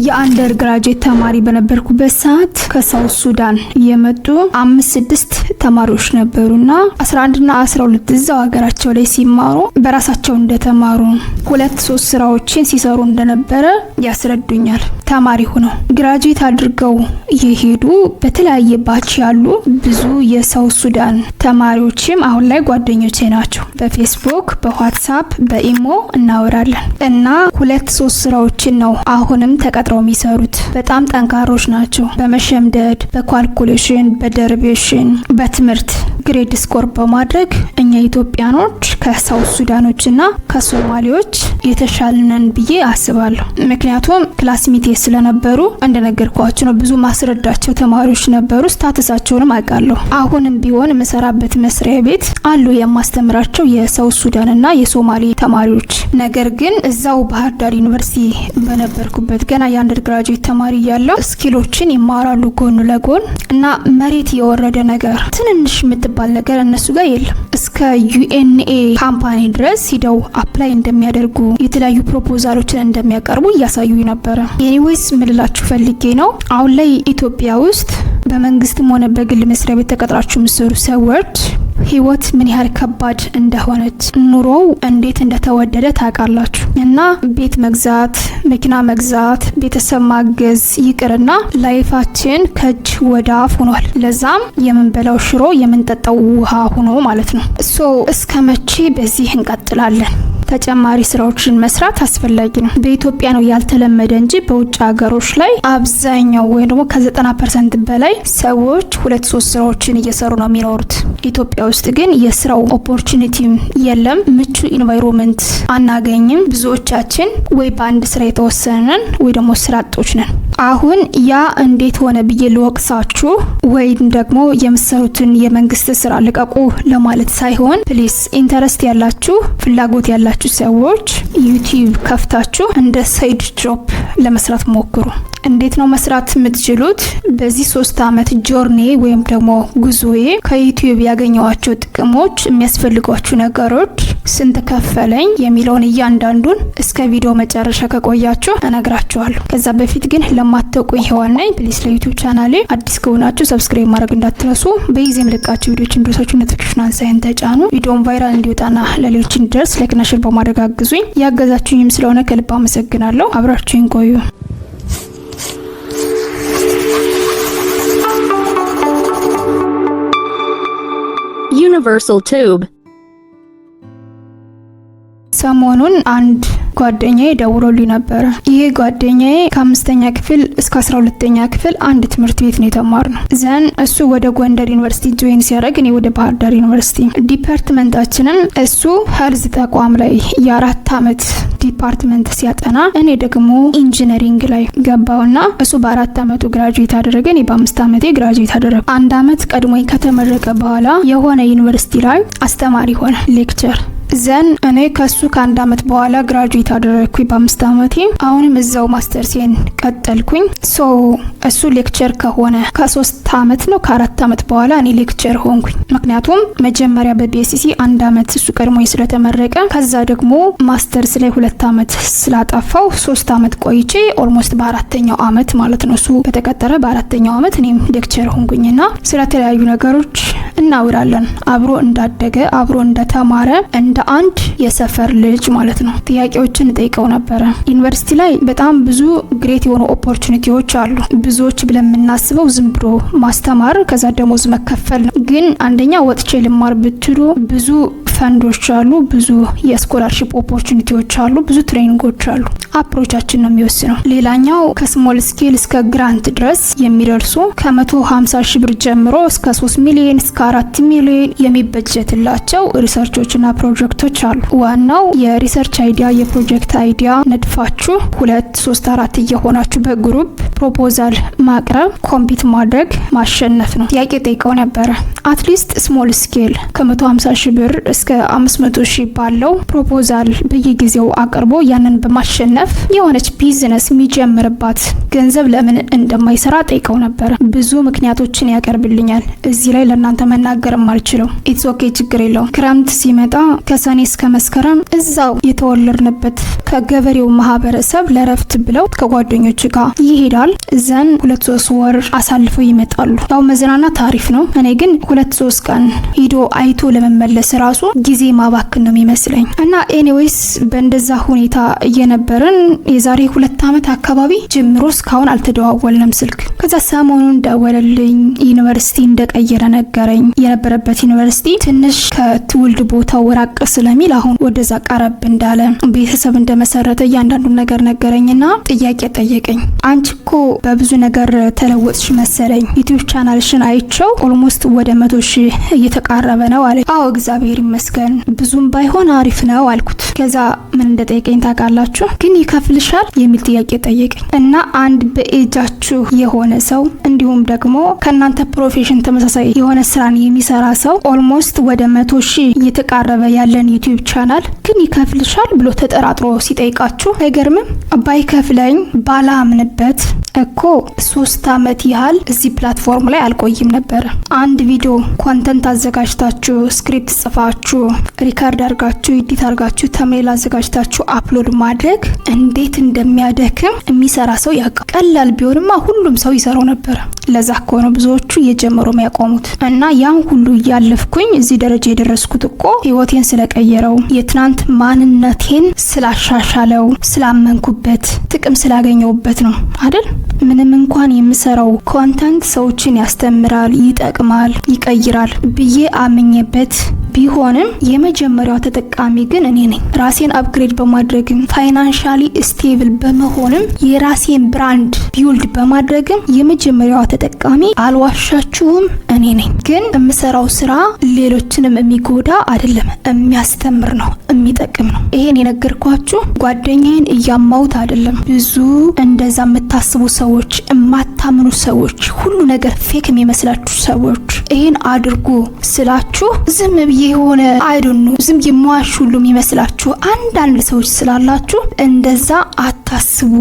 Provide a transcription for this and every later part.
የአንደር ግራጁዌት ተማሪ በነበርኩበት ሰዓት ከሳውት ሱዳን የመጡ 5-6 ተማሪዎች ነበሩና 11 እና 12 እዛው ሀገራቸው ላይ ሲማሩ በራሳቸው እንደተማሩ 2-3 ስራዎችን ሲሰሩ እንደነበረ ያስረዱኛል። ተማሪ ሆነው ግራጁዌት አድርገው የሄዱ በተለያየ ባች ያሉ ብዙ የሳውት ሱዳን ተማሪዎችም አሁን ላይ ጓደኞቼ ናቸው። በፌስቡክ፣ በዋትስአፕ፣ በኢሞ እናወራለን እና 2-3 ስራዎችን ነው አሁንም ተቀጥረው የሚሰሩት። በጣም ጠንካሮች ናቸው። በመሸምደድ፣ በኳልኩሌሽን፣ በደሪቬሽን፣ በትምህርት ግሬድ ስኮር በማድረግ እኛ ኢትዮጵያኖች ከሳውት ሱዳኖችና ከሶማሌዎች የተሻልነን ብዬ አስባለሁ። ምክንያቱም ክላስሜት ስለነበሩ እንደነገርኳችሁ ነው። ብዙ ማስረዳቸው ተማሪዎች ነበሩ። ስታተሳቸውንም አውቃለሁ። አሁንም ቢሆን መሰራበት መስሪያ ቤት አሉ የማስተምራቸው የሳውት ሱዳንና የሶማሌ ተማሪዎች። ነገር ግን እዛው ባህር ዳር ዩኒቨርሲቲ በነበርኩበት ገና የአንደር ግራጁዌት ተማሪ ያለው ስኪሎችን ይማራሉ ጎን ለጎን እና መሬት የወረደ ነገር ትንንሽ የምትባል ነገር እነሱ ጋር የለም። እስከ ዩኤንኤ ካምፓኒ ድረስ ሂደው አፕላይ እንደሚያደርጉ የተለያዩ ፕሮፖዛሎችን እንደሚያቀርቡ እያሳዩ ነበረ። ኤኒዌይስ ምልላችሁ ፈልጌ ነው አሁን ላይ ኢትዮጵያ ውስጥ በመንግስትም ሆነ በግል መስሪያ ቤት ተቀጥራችሁ የምትሰሩ ሰዎች ህይወት ምን ያህል ከባድ እንደሆነች ኑሮው እንዴት እንደተወደደ ታውቃላችሁ። እና ቤት መግዛት፣ መኪና መግዛት፣ ቤተሰብ ማገዝ ይቅርና ላይፋችን ከእጅ ወደ አፍ ሆኗል። ለዛም የምንበላው ሽሮ የምንጠጣው ውሃ ሆኖ ማለት ነው። እስከ መቼ በዚህ እንቀጥላለን? ተጨማሪ ስራዎችን መስራት አስፈላጊ ነው። በኢትዮጵያ ነው ያልተለመደ እንጂ በውጭ ሀገሮች ላይ አብዛኛው ወይ ደግሞ ከ90% በላይ ሰዎች 2-3 ስራዎችን እየሰሩ ነው የሚኖሩት። ኢትዮጵያ ውስጥ ግን የስራው ኦፖርቹኒቲ የለም። ምቹ ኢንቫይሮንመንት አናገኝም። ብዙዎቻችን ወይ በአንድ ስራ የተወሰነን ወይ ደግሞ ስራ አጦች ነን። አሁን ያ እንዴት ሆነ ብዬ ልወቅሳችሁ ወይም ደግሞ የምትሰሩትን የመንግስት ስራ ልቀቁ ለማለት ሳይሆን ፕሊስ ኢንተረስት ያላችሁ ፍላጎት ያላችሁ ሰዎች ዩቲዩብ ከፍታችሁ እንደ ሳይድ ጆብ ለመስራት ሞክሩ። እንዴት ነው መስራት የምትችሉት? በዚህ 3 አመት ጆርኒ ወይም ደግሞ ጉዞዬ ከዩቲዩብ ያገኘዋቸው ጥቅሞች፣ የሚያስፈልጓችሁ ነገሮች፣ ስንት ከፈለኝ የሚለውን እያንዳንዱን እስከ ቪዲዮ መጨረሻ ከቆያችሁ እነግራችኋለሁ። ከዛ በፊት ግን ለማታውቁኝ ሔዋን ነኝ። ፕሊስ ለዩቲዩብ ቻናሌ አዲስ ከሆናችሁ ሰብስክራይብ ማድረግ እንዳትረሱ። በጊዜ ምልቃችሁ ቪዲዮዎች እንዲደርሳችሁ ኖቲፊኬሽን አንሳይን ተጫኑ። ቪዲዮውን ቫይራል እንዲወጣና ለሌሎች እንዲደርስ ላይክ እና ሼር በማድረግ አግዙኝ። ያገዛችሁኝም ስለሆነ ከልብ አመሰግናለሁ። አብራችሁኝ ቆዩ። Universal Tube ሰሞኑን አንድ ጓደኛዬ ደውሎልኝ ነበር። ይሄ ጓደኛዬ ከ5ኛ ክፍል እስከ 12ኛ ክፍል አንድ ትምህርት ቤት ነው የተማርነው። ዘን እሱ ወደ ጎንደር ዩኒቨርሲቲ ጆይን ሲያደርግ እኔ ወደ ባህር ዳር ዩኒቨርሲቲ። ዲፓርትመንታችንን እሱ ሄልዝ ተቋም ላይ የ4 አመት ዲፓርትመንት ሲያጠና እኔ ደግሞ ኢንጂነሪንግ ላይ ገባውና እሱ በ4 አመቱ ግራጁዌት አደረገ፣ እኔ በ5 አመቴ ግራጁዌት አደረገ። 1 አመት ቀድሞኝ ከተመረቀ በኋላ የሆነ ዩኒቨርሲቲ ላይ አስተማሪ ሆነ ሌክቸር። ዘን እኔ ከሱ ከ1 አመት በኋላ ግራጁዌት አደረኩኝ በ5 አመቴ። አሁንም እዛው ማስተርሴን ቀጠልኩኝ። እሱ ሌክቸር ከሆነ ከ3 አመት ነው ከ4 አመት በኋላ እኔ ሌክቸር ሆንኩኝ። ምክንያቱም መጀመሪያ በቢኤስሲ 1 አመት እሱ ቀድሞኝ ስለተመረቀ፣ ከዛ ደግሞ ማስተርስ ላይ 2 አመት ስላጠፋው 3 አመት ቆይቼ ኦልሞስት በ4ኛው አመት ማለት ነው እሱ በተቀጠረ በ4ኛው አመት እኔም ሌክቸር ሆንኩኝና ስለተለያዩ ነገሮች እናውራለን። አብሮ እንዳደገ አብሮ እንደተማረ እንደ አንድ የሰፈር ልጅ ማለት ነው። ጥያቄዎችን ጠይቀው ነበረ። ዩኒቨርሲቲ ላይ በጣም ብዙ ግሬት የሆኑ ኦፖርቹኒቲዎች አሉ። ብዙዎች ብለን የምናስበው ዝም ብሎ ማስተማር ከዛ ደሞዝ መከፈል ነው። ግን አንደኛ ወጥቼ ልማር ብትሉ ብዙ ፈንዶች አሉ፣ ብዙ የስኮላርሺፕ ኦፖርቹኒቲዎች አሉ፣ ብዙ ትሬኒንጎች አሉ። አፕሮቻችን ነው የሚወስነው። ሌላኛው ከስሞል ስኬል እስከ ግራንት ድረስ የሚደርሱ ከ150 ሺህ ብር ጀምሮ እስከ 3 ሚሊዮን እስከ 4 ሚሊዮን የሚበጀትላቸው ሪሰርቾችና ፕሮጀክቶች አሉ። ዋናው የሪሰርች አይዲያ የፕሮጀክት አይዲያ ነድፋችሁ 2 3 4 እየሆናችሁ በግሩፕ ፕሮፖዛል ማቅረብ፣ ኮምፒት ማድረግ፣ ማሸነፍ ነው። ጥያቄ ጠይቀው ነበረ። አትሊስት ስሞል ስኬል ከ150 ሺህ ብር እስከ 500 ሺህ ባለው ፕሮፖዛል በየጊዜው አቅርቦ ያንን በማሸነፍ የሆነች ቢዝነስ የሚጀምርባት ገንዘብ ለምን እንደማይሰራ ጠይቀው ነበር። ብዙ ምክንያቶችን ያቀርብልኛል። እዚህ ላይ ለእናንተ መናገርም አልችለው። ኢትስ ኦኬ፣ ችግር የለውም። ክረምት ሲመጣ ከሰኔ እስከ መስከረም እዛው የተወለድንበት ከገበሬው ማህበረሰብ ለረፍት ብለው ከጓደኞች ጋር ይሄዳል። እዘን 2-3 ወር አሳልፈው ይመጣሉ። ያው መዝናናት ታሪፍ ነው። እኔ ግን 2-3 ቀን ሂዶ አይቶ ለመመለስ ራሱ ጊዜ ማባክን ነው የሚመስለኝ። እና ኤኒዌይስ በእንደዛ ሁኔታ እየነበርን የዛሬ 2 ዓመት አካባቢ ጀምሮ እስካሁን አልተደዋወልንም ስልክ። ከዛ ሰሞኑን ደወለልኝ። ዩኒቨርሲቲ እንደቀየረ ነገረኝ። የነበረበት ዩኒቨርሲቲ ትንሽ ከትውልድ ቦታው ራቅ ስለሚል አሁን ወደዛ ቀረብ እንዳለ ቤተሰብ እንደመሰረተ እያንዳንዱን ነገር ነገረኝና ጥያቄ ጠየቀኝ። አንቺ እኮ በብዙ ነገር ተለወጥሽ መሰለኝ። ዩቲዩብ ቻናልሽን አይቸው ኦልሞስት ወደ 100,000 እየተቃረበ ነው አለ። አዎ እግዚአብሔር ይመስገን ብዙም ባይሆን አሪፍ ነው አልኩት። ከዛ ምን እንደጠየቀኝ ታውቃላችሁ? ግን ይከፍልሻል የሚል ጥያቄ ጠየቀኝ። እና አንድ በኤጃችሁ የሆነ ሰው እንዲሁም ደግሞ ከእናንተ ፕሮፌሽን ተመሳሳይ የሆነ ስራን የሚሰራ ሰው ኦልሞስት ወደ 100,000 እየተቃረበ ያለን ዩቲዩብ ቻናል ግን ይከፍልሻል ብሎ ተጠራጥሮ ሲጠይቃችሁ አይገርምም? ባይከፍለኝ ባላምንበት እኮ 3 ዓመት ያህል እዚህ ፕላትፎርም ላይ አልቆይም ነበር። አንድ ቪዲዮ ኮንተንት አዘጋጅታችሁ ስክሪፕት ጽፋችሁ ሪካርድ አድርጋችሁ ኤዲት አድርጋችሁ ተምኔል አዘጋጅታችሁ አፕሎድ ማድረግ እንዴት እንደሚያደክም የሚሰራ ሰው ያውቃል። ቀላል ቢሆንማ ሁሉም ሰው ይሰራው ነበር። ለዛ እኮ ነው ብዙዎቹ እየጀመሩ የሚያቆሙት። እና ያን ሁሉ እያለፍኩኝ እዚህ ደረጃ የደረስኩት እኮ ህይወቴን ስለቀየረው፣ የትናንት ማንነቴን ስላሻሻለው፣ ስላመንኩበት፣ ጥቅም ስላገኘውበት ነው አይደል? ምንም እንኳን የምሰራው ኮንተንት ሰዎችን ያስተምራል፣ ይጠቅማል፣ ይቀይራል ብዬ አምኜበት ቢሆንም የመጀመሪያው ተጠቃሚ ግን እኔ ነኝ። ራሴን አፕግሬድ በማድረግም ፋይናንሻሊ ስቴብል በመሆንም የራሴን ብራንድ ቢውልድ በማድረግም የመጀመሪያው ተጠቃሚ አልዋሻችሁም እኔ ነኝ። ግን የምሰራው ስራ ሌሎችንም የሚጎዳ አይደለም፣ የሚያስተምር ነው፣ የሚጠቅም ነው። ይሄን የነገርኳችሁ ጓደኛዬን እያማውት አይደለም። ብዙ እንደዛ የምታስቡ ሰዎች፣ የማታምኑ ሰዎች፣ ሁሉ ነገር ፌክ የሚመስላችሁ ሰዎች ይሄን አድርጉ ስላችሁ ዝም ብዬ የሆነ አይዶንት ኖ ዝም የማዋሽ ሁሉ የሚመስላችሁ አንዳንድ ሰዎች ስላላችሁ እንደዛ አታስቡ፣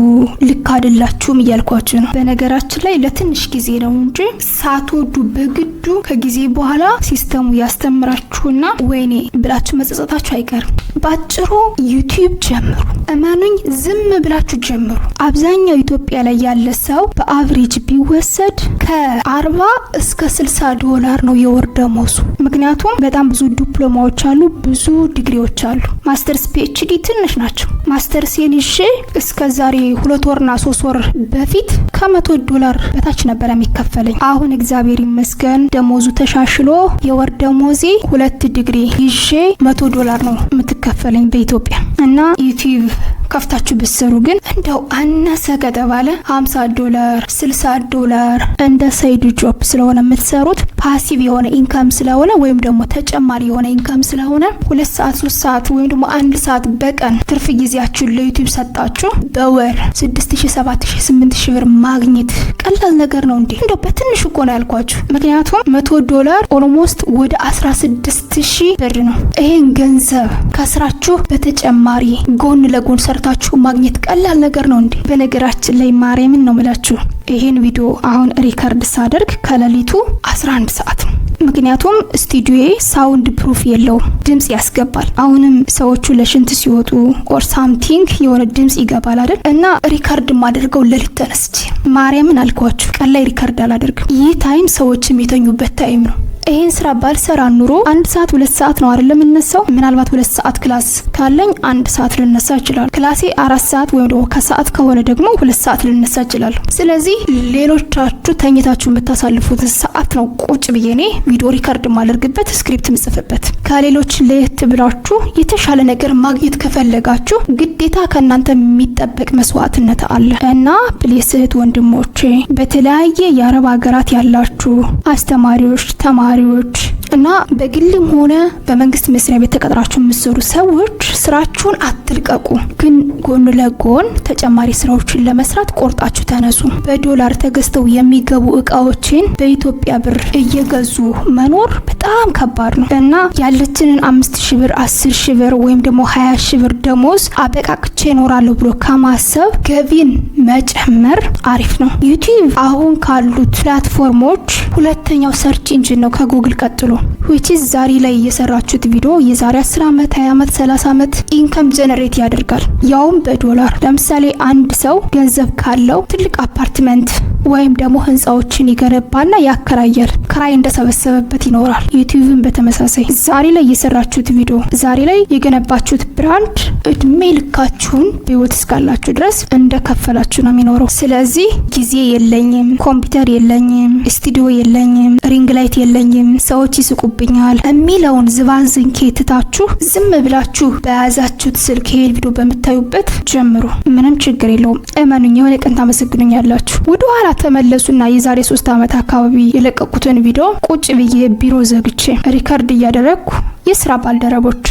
ልክ አይደላችሁም እያልኳችሁ ነው። በነገራችን ላይ ለትንሽ ጊዜ ነው እንጂ ሳትወዱ በግዱ ከጊዜ በኋላ ሲስተሙ ያስተምራችሁና ወይኔ ብላችሁ መጸጸታችሁ አይቀርም። ባጭሩ ዩቲዩብ ጀምሩ። እመኑኝ፣ ዝም ብላችሁ ጀምሩ። አብዛኛው ኢትዮጵያ ላይ ያለ ሰው በአቨሬጅ ቢወሰድ ከ40 እስከ $60 ነው የወር ደመወዙ። ምክንያቱም በጣም ብዙ ዲፕሎማዎች አሉ፣ ብዙ ዲግሪዎች አሉ። ማስተርስ ፒኤችዲ ትንሽ ናቸው። ማስተርስ ይዤ እስከ ዛሬ 2 ወርና 3 ወር በፊት $100 በታች ነበር የሚከፈለኝ። አሁን እግዚአብሔር ይመስገን ደሞዙ ተሻሽሎ የወር ደሞዜ 2 ዲግሪ ይዤ $100 ነው የምትከፈለኝ በኢትዮጵያ። እና ዩቲዩብ ከፍታችሁ ብትሰሩ ግን እንደው አነሰ ከተባለ $50 $60 እንደ ሳይድ ጆብ ስለሆነ የምትሰሩት ፓሲቭ የሆነ ኢንካም ስለሆነ ወይም ደግሞ ተጨማሪ የሆነ ኢንካም ስለሆነ 2 ሰዓት 3 ሰዓት ወይም ደግሞ 1 ሰዓት በቀን ትርፍ ጊዜያችሁን ለዩቲዩብ ሰጣችሁ በወር 6,000 7,000 8,000 ብር ማግኘት ቀላል ነገር ነው እንዴ? እንደው በትንሹ እኮ ነው ያልኳችሁ። ምክንያቱም $100 ኦልሞስት ወደ 16,000 ብር ነው። ይሄን ገንዘብ ከስራችሁ በተጨማሪ ጎን ለጎን ሰርታችሁ ማግኘት ቀላል ነገር ነው እንዴ? በነገራችን ላይ ማርያምን ነው የምላችሁ፣ ይሄን ቪዲዮ አሁን ሪከርድ ሳደርግ ከሌሊቱ 11 ሰዓት ነው። ምክንያቱም ስቱዲዮዬ ሳውንድ ፕሩፍ የለውም፣ ድምጽ ያስገባል። አሁንም ሰዎቹ ለሽንት ሲወጡ ኦር ሳምቲንግ የሆነ ድምጽ ይገባል አይደል? እና ሪከርድ ማደርገው ሌሊት ተነስቼ ማርያምን አልኳችሁ፣ ቀን ላይ ሪከርድ አላደርግም። ይህ ታይም ሰዎች የሚተኙበት ታይም ነው። ይሄን ስራ ባልሰራ ኑሮ 1 ሰዓት 2 ሰዓት ነው አይደለም የምነሳው። ምናልባት 2 ሰዓት ክላስ ካለኝ 1 ሰዓት ልነሳ ይችላል። ክላሴ 4 ሰዓት ወይም ደግሞ ከሰዓት ከሆነ ደግሞ 2 ሰዓት ልነሳ ይችላል። ስለዚህ ሌሎቻችሁ ተኝታችሁ የምታሳልፉት ሰዓት ነው ቁጭ ብዬ እኔ ቪዲዮ ሪከርድ ማድረግበት ስክሪፕት ምጽፍበት። ከሌሎች ለየት ብላችሁ የተሻለ ነገር ማግኘት ከፈለጋችሁ ግዴታ ከእናንተ የሚጠበቅ መስዋዕትነት አለ እና ፕሊስ እህት ወንድሞቼ፣ በተለያየ የአረብ ሀገራት ያላችሁ አስተማሪዎች፣ ተማሪዎች እና በግልም ሆነ በመንግስት መስሪያ ቤት ተቀጥራችሁ የምትሰሩ ሰዎች ስራችሁን አትልቀቁ፣ ግን ጎን ለጎን ተጨማሪ ስራዎችን ለመስራት ቆርጣችሁ ተነሱ። በዶላር ተገዝተው የሚገቡ እቃዎችን በኢትዮጵያ ብር እየገዙ መኖር በጣም ከባድ ነው እና ያለችንን 5000 ብር 10000 ብር ወይም ደግሞ 20000 ብር ደሞዝ አበቃቅቼ እኖራለሁ ብሎ ከማሰብ ገቢን መጨመር አሪፍ ነው። ዩቲዩብ አሁን ካሉት ፕላትፎርሞች ሁለተኛው ሰርች ኢንጂን ነው ከጉግል ቀጥሎ። which is ዛሬ ላይ የሰራችሁት ቪዲዮ የዛሬ 10 ዓመት 20 ዓመት 30 ዓመት ኢንካም ጀነሬት ያደርጋል፣ ያውም በዶላር። ለምሳሌ አንድ ሰው ገንዘብ ካለው ትልቅ አፓርትመንት ወይም ደግሞ ህንጻዎችን ይገነባና ያከራያል፣ ክራይ እንደሰበሰበበት ይኖራል። ዩቲዩብን በተመሳሳይ ዛሬ ላይ የሰራችሁት ቪዲዮ ዛሬ ላይ የገነባችሁት ብራንድ እድሜ ልካችሁን በህይወት እስካላችሁ ድረስ እንደከፈላችሁ ነው የሚኖረው። ስለዚህ ጊዜ የለኝም፣ ኮምፒውተር የለኝም፣ ስቱዲዮ የለኝም፣ ሪንግ ላይት የለኝም፣ ሰዎች ይስቁብኛል የሚለውን ዝባዝንኬ ትታችሁ ዝም ብላችሁ በያዛችሁት ስልክ ይሄ ቪዲዮ በምታዩበት ጀምሩ። ምንም ችግር የለውም። እመኑኝ፣ የሆነ ቀን ታመሰግኑኛላችሁ። ወደ ኋላ ተመለሱና የዛሬ 3 ዓመት አካባቢ የለቀቁትን ቪዲዮ ቁጭ ብዬ ቢሮ ዘግቼ ሪከርድ እያደረግኩ የስራ ባልደረቦች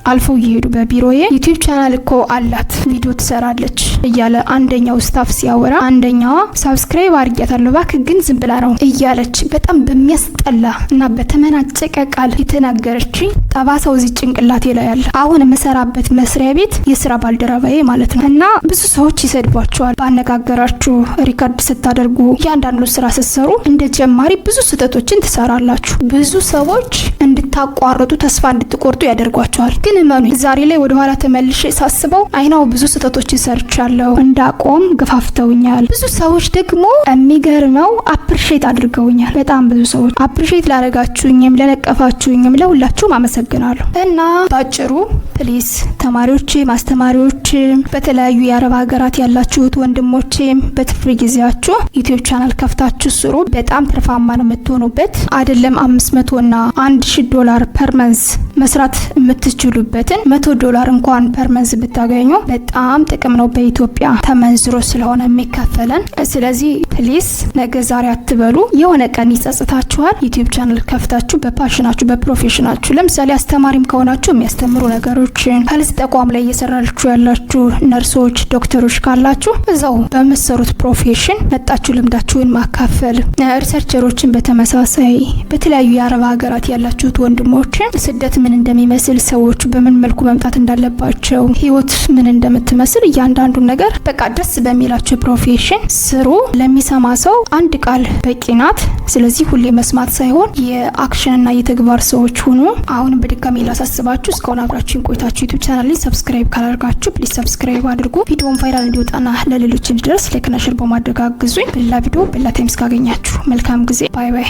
አልፈው እየሄዱ በቢሮዬ ዩቲዩብ ቻናል እኮ አላት ቪዲዮ ትሰራለች እያለ አንደኛው ስታፍ ሲያወራ አንደኛዋ ሳብስክራይብ አድርጊያታለሁ እባክህ ግን ዝም ብላ ነው እያለች በጣም በሚያስጠላ እና በተመናጨቀ ቃል የተናገረች ጠባሳው እዚህ ጭንቅላቴ ላይ ያለ አሁን የምሰራበት መስሪያ ቤት የስራ ባልደረባዬ ማለት ነው። እና ብዙ ሰዎች ይሰድቧቸዋል ባነጋገራችሁ ሪከርድ ስታደርጉ እያንዳንዱ ስራ ስትሰሩ እንደ ጀማሪ ብዙ ስህተቶችን ትሰራላችሁ። ብዙ ሰዎች እንድታቋርጡ ተስፋ እንድትቆርጡ ያደርጓቸዋል። ግን እመኑ ዛሬ ላይ ወደ ኋላ ተመልሼ ሳስበው አይናው ብዙ ስህተቶችን ሰርቻለሁ እንዳቆም ገፋፍተውኛል። ብዙ ሰዎች ደግሞ የሚገርመው አፕሪሼት አድርገውኛል። በጣም ብዙ ሰዎች አፕሪሼት ላደረጋችሁኝም ለነቀፋችሁኝም ለሁላችሁም አመሰግናለሁ። እና ባጭሩ ፕሊስ ተማሪዎች፣ ማስተማሪዎች፣ በተለያዩ የአረብ ሀገራት ያላችሁት ወንድሞቼ በትርፍ ጊዜያችሁ ዩቲዩብ ቻናል ከፍታችሁ ስሩ። በጣም ትርፋማ ነው የምትሆኑበት። አይደለም 500 እና 1000 ዶላር ፐር መንዝ መስራት የምትችሉበትን $100 እንኳን ፐር መንዝ ብታገኙ በጣም ጥቅም ነው በኢትዮጵያ ተመንዝሮ ስለሆነ የሚከፈለን። ስለዚህ ፕሊስ ነገ ዛሬ አትበሉ። የሆነ ቀን ይጸጽታችኋል። ዩቲዩብ ቻናል ከፍታችሁ በፓሽናችሁ በፕሮፌሽናችሁ ለምሳሌ አስተማሪም ከሆናችሁ የሚያስተምሩ ነገሮችን ሄልዝ ተቋም ላይ እየሰራችሁ ያላችሁ ነርሶች፣ ዶክተሮች ካላችሁ እዛው በምትሰሩት ፕሮፌሽን መጣችሁ ልምዳችሁን ማካፈል። ሪሰርቸሮችን በተመሳሳይ በተለያዩ የአረብ ሀገራት ያላችሁት ወንድሞችን ስደት ምን እንደሚመስል ሰዎች በምን መልኩ መምጣት እንዳለባቸው ህይወት ምን እንደምትመስል እያንዳንዱን ነገር በቃ ደስ በሚላችሁ ፕሮፌሽን ስሩ። ለሚሰማ ሰው አንድ ቃል በቂ ናት። ስለዚህ ሁሌ መስማት ሳይሆን የአክሽንና የተግባር ሰዎች ሁኑ። አሁንም በድጋሚ ላሳስባችሁ እስካሁን አብራችሁን ቆይታችሁ ዩቲዩብ ቻናሌን ሰብስክራይብ ካላደረጋችሁ ፕሊዝ ሰብስክራይብ አድርጉ። ቪዲዮውን ቫይራል እንዲወጣና ለሌሎች እንዲደርስ ላይክ እና ሼር በማድረግ አግዙኝ። በሌላ ቪዲዮ በሌላ ታይም እስካገኛችሁ መልካም ጊዜ። ባይ ባይ።